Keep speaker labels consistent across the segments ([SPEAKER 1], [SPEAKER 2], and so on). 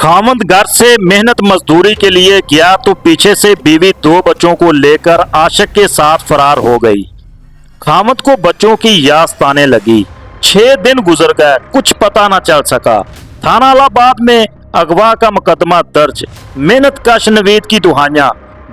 [SPEAKER 1] खामद घर से मेहनत मजदूरी के लिए गया तो पीछे से बीवी दो बच्चों को लेकर आशिक के साथ फरार हो गई। खामद को बच्चों की याद आने लगी। 6 दिन गुजर गए, कुछ पता न चल सका। थाना इलाहाबाद में अगवा का मुकदमा दर्ज। मेहनत कश नवीद की दुहाइयां,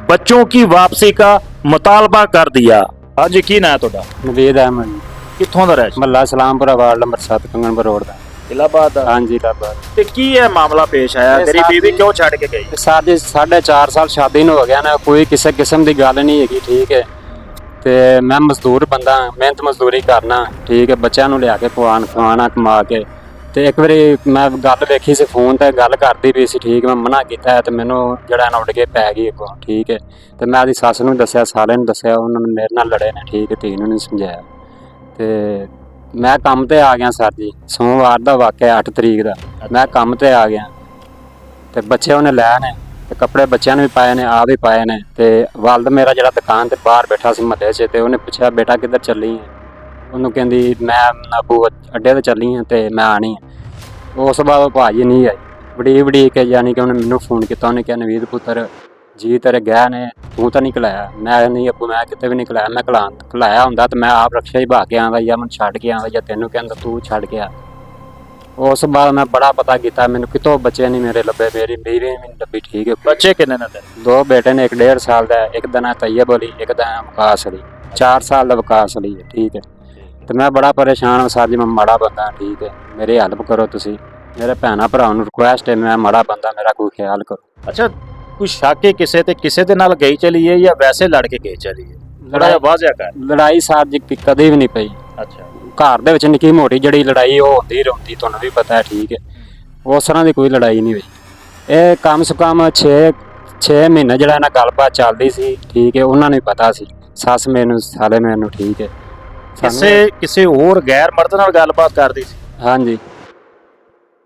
[SPEAKER 1] बच्चों की वापसी का मुतालबा कर दिया। हाँ जी, की ना है तुहाडा?
[SPEAKER 2] नवीद अहमद
[SPEAKER 1] कित्थों दा रहश?
[SPEAKER 2] महला सलामपुरा वार्ड नंबर 7 कंगनपुर रोड का।
[SPEAKER 1] इलाहाबाद दा?
[SPEAKER 2] हाँ जी इलाहाबाद।
[SPEAKER 1] ते की है मामला पेश आया?
[SPEAKER 2] ये
[SPEAKER 1] तेरी
[SPEAKER 2] साथ
[SPEAKER 1] बीवी
[SPEAKER 2] ही-
[SPEAKER 1] क्यों छड़ के गई?
[SPEAKER 2] साढ़े 4.5 साल शादी ਨੂੰ ਹੋ ਗਿਆ ਨਾ, ਕੋਈ ਕਿਸੇ ਕਿਸਮ ਦੀ ਗੱਲ ਨਹੀਂ ਹੈਗੀ। ਠੀਕ ਹੈ, ਤੇ ਮੈਂ ਮਜ਼ਦੂਰ ਬੰਦਾ, ਮਿਹਨਤ ਮਜ਼ਦੂਰੀ ਕਰਨਾ। ਠੀਕ ਹੈ, ਬੱਚਿਆਂ ਨੂੰ ਲਿਆ ਕੇ ਖਵਾਉਣਾ ਕਮਾ ਕੇ। ਤੇ ਇੱਕ ਵਾਰੀ ਮੈਂ ਗੱਲ ਵੇਖੀ ਸੀ ਫੋਨ ਤੇ, ਗੱਲ ਕਰਦੀ ਪਈ ਸੀ। ਠੀਕ, ਮੈਂ ਮਨਾ ਕੀਤਾ ਤੇ ਮੈਨੂੰ ਜਿਹੜਾ ਨਾ ਉੱਡ ਕੇ ਪੈ ਗਈ ਅੱਗੋਂ। ਠੀਕ ਹੈ, ਤੇ ਮੈਂ ਆਪਣੀ ਸੱਸ ਨੂੰ ਦੱਸਿਆ, ਸਾਰਿਆਂ ਨੂੰ ਦੱਸਿਆ, ਉਹਨਾਂ ਨੇ ਮੇਰੇ ਨਾਲ ਲੜੇ ਨੇ। ਠੀਕ ਹੈ, ਧੀ ਨੂੰ ਨਹੀਂ ਸਮਝਾਇਆ। ਤੇ ਮੈਂ ਕੰਮ ਤੇ ਆ ਗਿਆ ਸਰ ਜੀ। ਸੋਮਵਾਰ ਦਾ ਵਾਕਿਆ 8 ਤਰੀਕ ਦਾ। ਮੈਂ ਕੰਮ ਤੇ ਆ ਗਿਆ ਤੇ ਬੱਚੇ ਉਹਨੇ ਲੈ ਨੇ, ਤੇ ਕੱਪੜੇ ਬੱਚਿਆਂ ਨੂੰ ਵੀ ਪਾਏ ਨੇ, ਆਪ ਵੀ ਪਾਏ ਨੇ। ਤੇ ਵਾਲਦ ਮੇਰਾ ਜਿਹੜਾ ਦੁਕਾਨ ਤੇ ਬਾਹਰ ਬੈਠਾ ਸੀ ਮਹੱਲੇ 'ਚ, ਤੇ ਉਹਨੇ ਪੁੱਛਿਆ ਬੇਟਾ ਕਿੱਧਰ ਚੱਲੀ ਹੈ? ਉਹਨੂੰ ਕਹਿੰਦੀ ਮੈਂ ਅਬੂ ਅੱਡੇ ਤੇ ਚੱਲੀ ਹਾਂ ਤੇ ਮੈਂ ਆਣੀ ਹੈ। ਉਸ ਤੋਂ ਬਾਅਦ ਉਹ ਭਾਜੀ ਨਹੀਂ ਆਈ। ਵੜੀ ਕੇ ਯਾਨੀ ਕਿ ਉਹਨੇ ਮੈਨੂੰ ਫੋਨ ਕੀਤਾ। ਉਹਨੇ ਕਿਹਾ ਨਵੀਦ ਪੁੱਤਰ ਜੀ ਤੇਰੇ ਗਏ ਨੇ, ਤੂੰ ਤਾਂ ਨਹੀਂ ਘਲਾਇਆ? ਮੈਂ ਨਹੀਂ ਅੱਬੂ, ਮੈਂ ਕਿਤੇ ਵੀ ਨਹੀਂ ਘਲਾਇਆ। ਮੈਂ ਘਲਾਇਆ ਹੁੰਦਾ ਤੇ ਮੈਂ ਆਪ ਰਕਸ਼ਾ ਹੀ ਬਹਾ ਕੇ ਆਉਂਦਾ, ਜਾਂ ਮੈਨੂੰ ਛੱਡ ਕੇ ਆਉਂਦਾ, ਜਾਂ ਤੈਨੂੰ ਕਹਿੰਦਾ ਤੂੰ ਛੱਡ ਕੇ ਆ। ਉਸ ਤੋਂ ਬਾਅਦ ਮੈਂ ਬੜਾ ਪਤਾ ਕੀਤਾ, ਮੈਨੂੰ ਕਿਤੋਂ ਬੱਚੇ ਨਹੀਂ ਮੇਰੇ ਲੱਭੇ, ਮੇਰੀ ਬੀਵੀ ਵੀ ਨਹੀਂ ਲੱਭੀ। ਠੀਕ ਹੈ,
[SPEAKER 1] ਬੱਚੇ ਕਿੰਨੇ ਨੇ ਤੇਰੇ?
[SPEAKER 2] 2 ਬੇਟੇ ਨੇ, ਇੱਕ 1.5 ਸਾਲ ਦਾ, ਇੱਕ ਦਾ ਨਾਂ ਤੈयब ਅਲੀ, ਇੱਕ ਦਾ ਨਾਂ ਵਕਾਸ ਅਲੀ। 4 ਸਾਲ ਦਾ ਵਕਾਸ ਅਲੀ ਹੈ। ਠੀਕ ਹੈ, ਤੇ ਮੈਂ ਬੜਾ ਪਰੇਸ਼ਾਨ ਹਾਂ ਸਰ ਜੀ, ਮੈਂ ਮਾੜਾ ਬੰਦਾ। ਠੀਕ ਹੈ, ਮੇਰੀ ਹੈਲਪ ਕਰੋ ਤੁਸੀਂ। ਮੇਰੇ ਭੈਣਾਂ ਭਰਾਵਾਂ ਨੂੰ ਰਿਕੁਐਸਟ ਹੈ, ਮੈਂ ਮਾੜਾ ਬੰਦਾ, ਮੇਰਾ ਕੋਈ ਖਿਆਲ ਕਰੋ।
[SPEAKER 1] ਅੱਛਾ, ਕੋਈ ਸ਼ੱਕ ਹੈ ਕਿਸੇ ਦੇ ਨਾਲ ਗਈ ਚਲੀ ਹੈ ਜਾਂ ਵੈਸੇ ਲੜ ਕੇ ਗਈ ਚਲੀ ਹੈ? ਥੋੜਾ ਜਿਹਾ ਵਾਜ਼ਿਆ ਕਰ।
[SPEAKER 2] ਲੜਾਈ ਸਰ ਜੀ ਕਦੇ ਵੀ ਨਹੀਂ ਪਈ।
[SPEAKER 1] ਅੱਛਾ,
[SPEAKER 2] ਘਰ ਦੇ ਵਿੱਚ ਨਿੱਕੀ ਮੋਟੀ ਜਿਹੜੀ ਲੜਾਈ ਉਹ ਹੁੰਦੀ ਰਹਿੰਦੀ, ਤੁਹਾਨੂੰ ਵੀ ਪਤਾ ਹੈ। ਠੀਕ ਹੈ, ਉਸ ਤਰ੍ਹਾਂ ਦੀ ਕੋਈ ਲੜਾਈ ਨਹੀਂ ਹੋਈ। ਇਹ ਕਮ ਸੇ ਕਮ 6 ਮਹੀਨੇ ਜਿਹੜਾ ਇਹਨਾਂ ਗੱਲਬਾਤ ਚੱਲਦੀ ਸੀ। ਠੀਕ ਹੈ, ਉਹਨਾਂ ਨੂੰ ਵੀ ਪਤਾ ਸੀ, ਸੱਸ ਮੈਨੂੰ, ਸਾਲੇ ਮੈਨੂੰ। ਠੀਕ ਹੈ,
[SPEAKER 1] ਕਿਸੇ ਹੋਰ ਗੈਰ ਮਰਦ ਨਾਲ ਗੱਲਬਾਤ ਕਰਦੀ ਸੀ?
[SPEAKER 2] ਹਾਂਜੀ।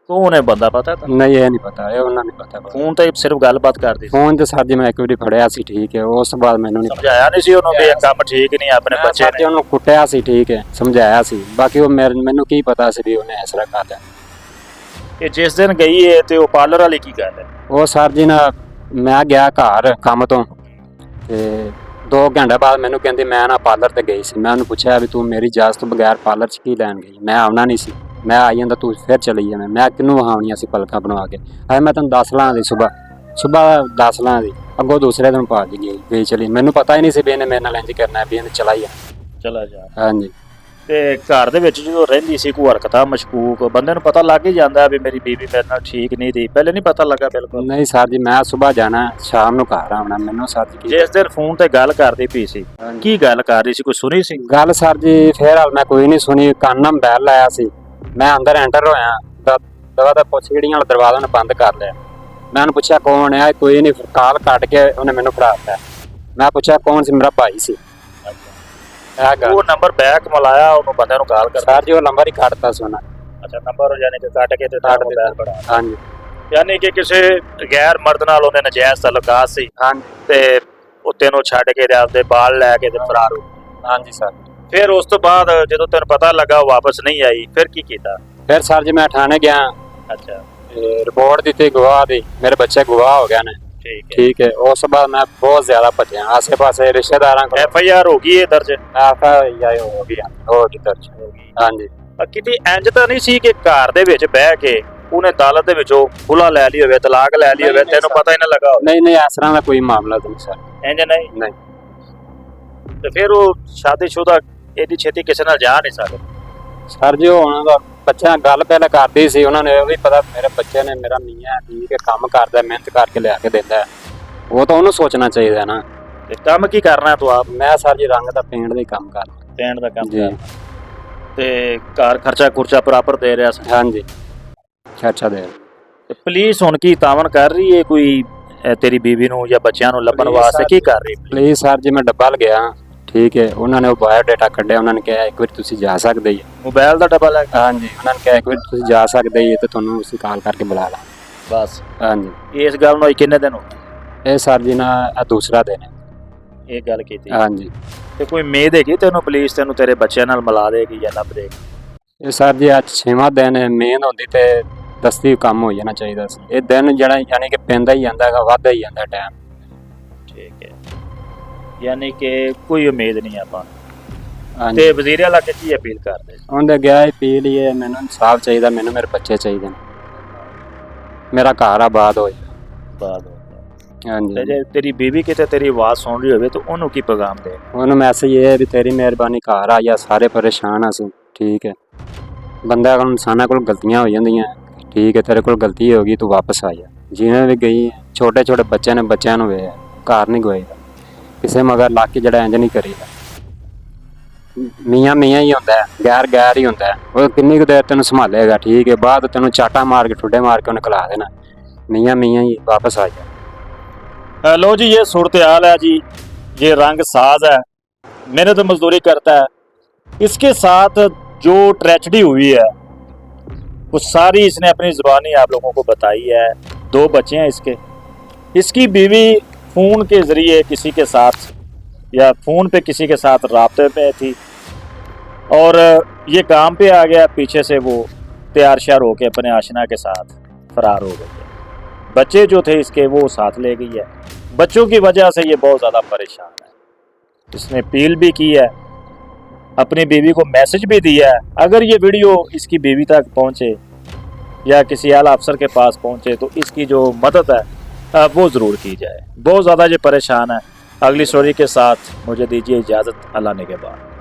[SPEAKER 1] ਕੌਣ ਹੈ ਬੰਦਾ ਪਤਾ ਤਾਂ?
[SPEAKER 2] ਨਹੀਂ, ਇਹ ਨਹੀਂ ਪਤਾ, ਇਹ ਉਹਨਾਂ ਨੂੰ ਪਤਾ।
[SPEAKER 1] ਫੋਨ ਤੇ ਸਿਰਫ ਗੱਲਬਾਤ ਕਰਦੀ ਸੀ?
[SPEAKER 2] ਫੋਨ ਤੇ ਸਰ ਜੀ ਮੈਂ ਇੱਕ ਵਾਰੀ ਫੜਿਆ ਸੀ। ਠੀਕ ਹੈ, ਉਸ ਤੋਂ ਬਾਅਦ ਮੈਨੂੰ ਨਹੀਂ
[SPEAKER 1] ਸਮਝਾਇਆ ਨਹੀਂ ਸੀ ਉਹਨੂੰ ਵੀ ਇਹ ਕੰਮ ਠੀਕ ਨਹੀਂ, ਆਪਣੇ ਬੱਚੇ
[SPEAKER 2] ਨੇ ਉਹਨੂੰ ਕੁੱਟਿਆ ਸੀ। ਠੀਕ ਹੈ, ਸਮਝਾਇਆ ਸੀ। ਬਾਕੀ ਉਹ ਮੈਨੂੰ ਕੀ ਪਤਾ ਸੀ ਵੀ ਉਹਨੇ ਇਸ ਤਰ੍ਹਾਂ ਕਰਦਾ।
[SPEAKER 1] ਕਿ ਜਿਸ ਦਿਨ ਗਈ ਹੈ ਤੇ ਉਹ ਪਾਰਲਰ ਵਾਲੀ ਕੀ ਗੱਲ ਹੈ?
[SPEAKER 2] ਉਹ ਸਰ ਜੀ ਨਾ, ਮੈਂ ਗਿਆ ਘਰ ਕੰਮ ਤੋਂ ਤੇ 2 ਘੰਟੇ ਬਾਅਦ ਮੈਨੂੰ ਕਹਿੰਦੀ ਮੈਂ ਨਾ ਪਾਰਲਰ ਤੇ ਗਈ ਸੀ। ਮੈਂ ਉਹਨੂੰ ਪੁੱਛਿਆ ਵੀ ਤੂੰ ਮੇਰੀ ਇਜਾਜ਼ਤ ਤੋਂ ਬਗੈਰ ਪਾਰਲਰ 'ਚ ਕੀ ਲੈਣ ਗਈ? ਮੈਂ ਆਉਣਾ ਨਹੀਂ ਸੀ, ਮੈਂ ਆਈ ਜਾਂਦਾ, ਤੂੰ ਫਿਰ ਚਲੀ ਜਾਣਾ। ਮੈਂ ਕਿਹਨੂੰ ਵਹਾਉਣੀਆਂ ਸੀ ਪਲਕਾਂ ਬਣਵਾ ਕੇ? ਮੈਂ ਤੈਨੂੰ 10 ਲਾਂ ਦੀ ਸੁਬਾਹ 10 ਲਾਂ ਦੀ, ਅੱਗੋਂ ਦੂਸਰੇ ਦਿਨ ਪਾ ਗਈ ਚਲੀ। ਮੈਨੂੰ ਪਤਾ ਹੀ ਨਹੀਂ ਸੀ ਵੀ ਇਹਨੇ ਮੇਰੇ ਨਾਲ ਇੰਝ ਕਰਨਾ, ਵੀ ਇਹਨੇ ਚਲਾ
[SPEAKER 1] ਜਾ।
[SPEAKER 2] ਹਾਂਜੀ।
[SPEAKER 1] ਤੇ ਘਰ ਦੇ ਵਿੱਚ ਜਦੋਂ ਰਹਿੰਦੀ ਸੀ ਕੋਈ ਹਰਕਤਾਂ ਮਸ਼ਕੂਕ, ਬੰਦੇ ਨੂੰ ਪਤਾ ਲੱਗ ਹੀ ਜਾਂਦਾ ਵੀ ਮੇਰੀ ਬੀਵੀ ਮੇਰੇ ਨਾਲ ਠੀਕ ਨਹੀਂ ਦੀ? ਪਹਿਲੇ ਨਹੀਂ ਪਤਾ ਲੱਗਾ? ਬਿਲਕੁਲ
[SPEAKER 2] ਨਹੀਂ ਸਰ ਜੀ, ਮੈਂ ਸੁਬਾਹ ਜਾਣਾ, ਸ਼ਾਮ ਨੂੰ ਘਰ ਆਉਣਾ। ਮੈਨੂੰ ਸਰ ਜੀ
[SPEAKER 1] ਜਿਸ ਦਿਨ ਫੋਨ ਤੇ ਗੱਲ ਕਰਦੀ ਪਈ ਸੀ, ਕੀ ਗੱਲ ਕਰ ਰਹੀ ਸੀ? ਕੋਈ ਸੁਣੀ ਸੀ
[SPEAKER 2] ਗੱਲ? ਸਰ ਜੀ ਫਿਰ ਮੈਂ ਕੋਈ ਨਹੀਂ ਸੁਣੀ। ਕੰਨ ਨਾਲ ਬੈਲ ਲਾਇਆ ਸੀ। ਮੈਂ ਅੰਦਰ ਐਂਟਰ ਹੋਇਆ, ਦਵਾ ਦਾ ਪੁੱਛ ਜਿਹੜੀਆਂ ਵਾਲਾ ਦਰਵਾਜ਼ਾ ਉਹਨੇ ਬੰਦ ਕਰ ਲਿਆ। ਮੈਂ ਉਹਨੂੰ ਪੁੱਛਿਆ ਕੌਣ ਹੈ? ਕੋਈ ਨਹੀਂ, ਕਾਲ ਕੱਟ ਕੇ ਉਹਨੇ ਮੈਨੂੰ ਫੜਾ ਦਿੱਤਾ। ਮੈਂ ਪੁੱਛਿਆ ਕੌਣ ਸੀ? ਮੇਰਾ ਭਾਈ ਸੀ।
[SPEAKER 1] ਉਹ ਨੰਬਰ ਬੈਕ ਮਲਾਇਆ, ਉਹਨੂੰ ਬੰਦੇ ਨੂੰ ਕਾਲ ਕਰ?
[SPEAKER 2] ਸਰ ਜੀ ਉਹ ਨੰਬਰ ਹੀ ਕੱਟਤਾ ਸੀ ਉਹਨਾਂ।
[SPEAKER 1] ਅੱਛਾ, ਨੰਬਰ ਯਾਨੀ ਕਿ ਕੱਟ ਕੇ ਤੇ ਤੁਹਾਨੂੰ ਬੈਕ ਫੜਾ?
[SPEAKER 2] ਹਾਂਜੀ।
[SPEAKER 1] ਯਾਨੀ ਕਿ ਕਿਸੇ ਗੈਰ ਮਰਦ ਨਾਲ ਉਹਦੇ ਨਜਾਇਜ਼ ਤਾਲੁਕਾਤ ਸੀ।
[SPEAKER 2] ਹਾਂਜੀ।
[SPEAKER 1] ਤੇ ਉਹ ਤੈਨੂੰ ਛੱਡ ਕੇ ਤੇ ਆਪਦੇ ਬਾਲ ਲੈ ਕੇ ਤੇ ਫਰਾਰ ਹੋ ਗਈ?
[SPEAKER 2] ਹਾਂਜੀ ਸਰ।
[SPEAKER 1] ਫਿਰ ਉਸ ਤੋਂ ਬਾਅਦ ਜਦੋਂ ਤੈਨੂੰ ਪਤਾ ਲੱਗਾ ਉਹ ਵਾਪਸ ਨਹੀਂ ਆਈ, ਫਿਰ ਕੀ ਕੀਤਾ?
[SPEAKER 2] ਫਿਰ ਸਰ ਜੀ ਮੈਂ ਥਾਣੇ ਗਿਆ।
[SPEAKER 1] ਅੱਛਾ,
[SPEAKER 2] ਰਿਪੋਰਟ ਦਿੱਤੀ ਗਵਾਹ ਦੀ, ਮੇਰੇ ਬੱਚੇ ਗਵਾਹ ਹੋ ਗਏ ਨੇ। ਠੀਕ ਹੈ, ਉਸ ਤੋਂ ਬਾਅਦ ਮੈਂ ਬਹੁਤ ਜ਼ਿਆਦਾ ਭੱਜਿਆ ਆਸੇ ਪਾਸੇ ਰਿਸ਼ਤੇਦਾਰਾਂ ਕੋਲ।
[SPEAKER 1] FIR ਹੋ ਗਈ ਹੈ ਦਰਜ?
[SPEAKER 2] FIR ਹੋ ਗਈ ਦਰਜ। ਹਾਂਜੀ।
[SPEAKER 1] ਕਿਤੇ ਇੰਜ ਤਾਂ ਨਹੀਂ ਸੀ ਕਿ ਘਰ ਦੇ ਵਿੱਚ ਬਹਿ ਕੇ ਉਹਨੇ ਅਦਾਲਤ ਦੇ ਵਿੱਚੋਂ ਖੁਲਾ ਲੈ ਲਈ ਹੋਵੇ, ਤਲਾਕ ਲੈ ਲਈ ਹੋਵੇ, ਤੈਨੂੰ ਪਤਾ ਹੀ ਨਾ ਲੱਗਾ ਹੋਵੇ?
[SPEAKER 2] ਨਹੀਂ, ਇਸ ਤਰ੍ਹਾਂ ਦਾ ਕੋਈ ਮਾਮਲਾ ਨਹੀਂ ਸਰ।
[SPEAKER 1] ਇੰਜ ਨਹੀਂ?
[SPEAKER 2] ਨਹੀਂ।
[SPEAKER 1] ਤੇ ਫਿਰ ਉਹ ਸ਼ਾਦੀशुदा ਇਹਦੀ ਛੇਤੀ ਕਿਸੇ ਨਾਲ ਜਾ ਨਹੀਂ ਸਕਦੇ?
[SPEAKER 2] ਸਰ ਜੀ ਉਹਨਾਂ ਦਾ ਬੱਚਿਆਂ ਗੱਲ ਪਹਿਲਾਂ ਕਰਦੀ ਸੀ, ਉਹਨਾਂ ਨੇ ਉਹ ਵੀ ਪਤਾ ਮੇਰੇ ਬੱਚੇ ਨੇ, ਮੇਰਾ ਮੀਆਂ ਠੀਕ ਹੈ, ਕੰਮ ਕਰਦਾ, ਮਿਹਨਤ ਕਰਕੇ ਲਿਆ ਕੇ ਦਿੰਦਾ। ਉਹ ਤਾਂ ਉਹਨੂੰ ਸੋਚਣਾ ਚਾਹੀਦਾ ਨਾ।
[SPEAKER 1] ਤੇ ਕੰਮ ਕੀ ਕਰਨਾ ਤੂੰ ਆਪ?
[SPEAKER 2] ਮੈਂ ਸਰ ਜੀ ਰੰਗ ਦਾ ਪੇਂਟ ਦਾ ਹੀ ਕੰਮ ਕਰਦਾ।
[SPEAKER 1] ਪੇਂਟ ਦਾ ਕੰਮ
[SPEAKER 2] ਜੀ।
[SPEAKER 1] ਤੇ ਘਰ ਖਰਚਾ ਬਰਾਬਰ ਦੇ ਰਿਹਾ ਸੀ?
[SPEAKER 2] ਹਾਂਜੀ, ਖਰਚਾ ਦੇ।
[SPEAKER 1] ਤੇ ਪੁਲਿਸ ਹੁਣ ਕੀ ਤਾਵਨ ਕਰ ਰਹੀ ਹੈ ਕੋਈ ਤੇਰੀ ਬੀਵੀ ਨੂੰ ਜਾਂ ਬੱਚਿਆਂ ਨੂੰ ਲੱਭਣ ਵਾਸਤੇ? ਕੀ ਕਰ ਰਹੀ?
[SPEAKER 2] ਪਲੀਜ਼ ਸਰ ਜੀ, ਮੈਂ ਡੱਬਾ ਲਗਿਆ। ਠੀਕ ਹੈ, ਉਹਨਾਂ ਨੇ ਉਹ ਬਾਇਓਡਾਟਾ ਕੱਢਿਆ। ਉਹਨਾਂ ਨੇ ਕਿਹਾ ਇੱਕ ਵਾਰੀ ਤੁਸੀਂ ਜਾ ਸਕਦੇ ਹੀ।
[SPEAKER 1] ਮੋਬਾਈਲ ਦਾ ਡੱਬਾ ਲੈ?
[SPEAKER 2] ਹਾਂਜੀ, ਉਹਨਾਂ ਨੇ ਕਿਹਾ ਇੱਕ ਵਾਰੀ ਤੁਸੀਂ ਜਾ ਸਕਦੇ ਹੀ ਤੇ ਤੁਹਾਨੂੰ ਅਸੀਂ ਕਾਲ ਕਰਕੇ ਬੁਲਾ ਲਾਂ
[SPEAKER 1] ਬਸ।
[SPEAKER 2] ਹਾਂਜੀ।
[SPEAKER 1] ਇਸ ਗੱਲ ਨੂੰ ਕਿੰਨੇ ਦਿਨ ਹੋ ਗਏ?
[SPEAKER 2] ਇਹ ਸਰ ਜੀ ਨਾ ਦੂਸਰਾ ਦਿਨ
[SPEAKER 1] ਇਹ ਗੱਲ ਕੀਤੀ?
[SPEAKER 2] ਹਾਂਜੀ।
[SPEAKER 1] ਤੇ ਕੋਈ ਉਮੀਦ ਹੈਗੀ ਤੈਨੂੰ ਪੁਲਿਸ ਤੈਨੂੰ ਤੇਰੇ ਬੱਚਿਆਂ ਨਾਲ ਮਿਲਾ ਦੇਗੀ ਜਾਂ ਲੱਭ ਦੇਗੀ?
[SPEAKER 2] ਇਹ ਸਰ ਜੀ ਅੱਜ 6ਵਾਂ ਦਿਨ ਹੈ। ਮੇਨ ਹੁੰਦੀ ਤੇ ਦਸਤੀ ਕੰਮ ਹੋ ਜਾਣਾ ਚਾਹੀਦਾ ਸੀ। ਇਹ ਦਿਨ ਜਿਹੜਾ ਯਾਨੀ ਕਿ ਪੈਂਦਾ ਹੀ ਜਾਂਦਾ ਹੈਗਾ, ਵੱਧਦਾ ਹੀ ਜਾਂਦਾ ਟਾਈਮ।
[SPEAKER 1] ਠੀਕ ਹੈ, ਯਾਨੀ ਕਿ ਕੋਈ ਉਮੀਦ ਨਹੀਂ ਆਪਾਂ।
[SPEAKER 2] ਹਾਂਜੀ
[SPEAKER 1] ਤੇ ਵਜ਼ੀਰ ਆਲਾ ਕਿ ਕੀ ਅਪੀਲ ਕਰਦੇ?
[SPEAKER 2] ਉਹਦੇ ਗਿਆ ਅਪੀਲ ਹੀ ਹੈ, ਮੈਨੂੰ ਇਨਸਾਫ ਚਾਹੀਦਾ, ਮੈਨੂੰ ਮੇਰੇ ਬੱਚੇ ਚਾਹੀਦੇ ਨੇ, ਮੇਰਾ ਘਰ ਆਬਾਦ ਹੋਏ।
[SPEAKER 1] ਬਾਦ ਤੇ
[SPEAKER 2] ਹਾਂਜੀ
[SPEAKER 1] ਜੇ ਤੇਰੀ ਬੀਵੀ ਕਿਤੇ ਤੇਰੀ ਆਵਾਜ਼ ਸੁਣ ਰਹੀ ਹੋਵੇ ਤਾਂ ਉਹਨੂੰ ਕੀ ਪੈਗਾਮ ਦੇ?
[SPEAKER 2] ਉਹਨੂੰ ਮੈਸੇਜ ਇਹ ਹੈ ਵੀ ਤੇਰੀ ਮਿਹਰਬਾਨੀ, ਘਰ ਆ ਜਾ, ਸਾਰੇ ਪਰੇਸ਼ਾਨ ਆ ਅਸੀਂ। ਠੀਕ ਹੈ, ਬੰਦਾ ਕੋਲ ਇਨਸਾਨਾਂ ਕੋਲ ਗਲਤੀਆਂ ਹੋ ਜਾਂਦੀਆਂ। ਠੀਕ ਹੈ, ਤੇਰੇ ਕੋਲ ਗਲਤੀ ਹੋ ਗਈ, ਤੂੰ ਵਾਪਸ ਆ ਜਾ। ਜਿਵੇਂ ਵੀ ਗਈ ਛੋਟੇ ਛੋਟੇ ਬੱਚੇ ਨੇ, ਬੱਚਿਆਂ ਨੂੰ ਵੇ ਘਰ ਨਹੀਂ ਗੋਏਗਾ, ਕਿਸੇ ਮਗਰ ਲੱਗ ਕੇ ਜਿਹੜਾ ਇੰਜ ਨਹੀਂ ਕਰੀਦਾ। ਮੀਆਂ ਮੀਆਂ ਹੀ ਹੁੰਦਾ ਹੈ, ਗੈਰ ਗੈਰ ਹੀ ਹੁੰਦਾ ਹੈ। ਉਹ ਕਿੰਨੀ ਕੁ ਦੇਰ ਤੈਨੂੰ ਸੰਭਾਲੇਗਾ? ਠੀਕ ਹੈ, ਬਾਅਦ ਤੈਨੂੰ ਚਾਟਾ ਮਾਰ ਕੇ ਠੁੱਡੇ ਮਾਰ ਕੇ ਉਹਨੇ ਖਿਲਾ ਦੇਣਾ। ਮੀਆਂ ਮੀਆਂ ही वापस आ जाए।
[SPEAKER 1] लो जी, ये सूरत हाल है जी। ये रंग साज है, मेहनत मजदूरी करता है, इसके साथ जो ट्रेजेडी हुई है वो सारी इसने अपनी ज़ुबानी आप लोगों को बताई है। 2 बच्चे हैं इसके। इसकी बीवी फ़ोन के ज़रिए किसी के साथ या फ़ोन पे किसी के साथ राब्ते पे थी और ये काम पे आ गया, पीछे से वो तैयार श्यार होके अपने आशना के साथ फरार हो गई है। बच्चे जो थे इसके वो साथ ले गई है। बच्चों की वजह से ये बहुत ज़्यादा परेशान है। इसने अपील भी की है, अपनी बीवी को मैसेज भी दिया है। अगर ये वीडियो इसकी बीवी तक पहुँचे या किसी आला अफसर के पास पहुँचे तो इसकी जो मदद है वो ज़रूर की जाए। बहुत ज़्यादा ये परेशान है। अगली स्टोरी के साथ मुझे दीजिए इजाज़त, अल्लाह ने के बाद।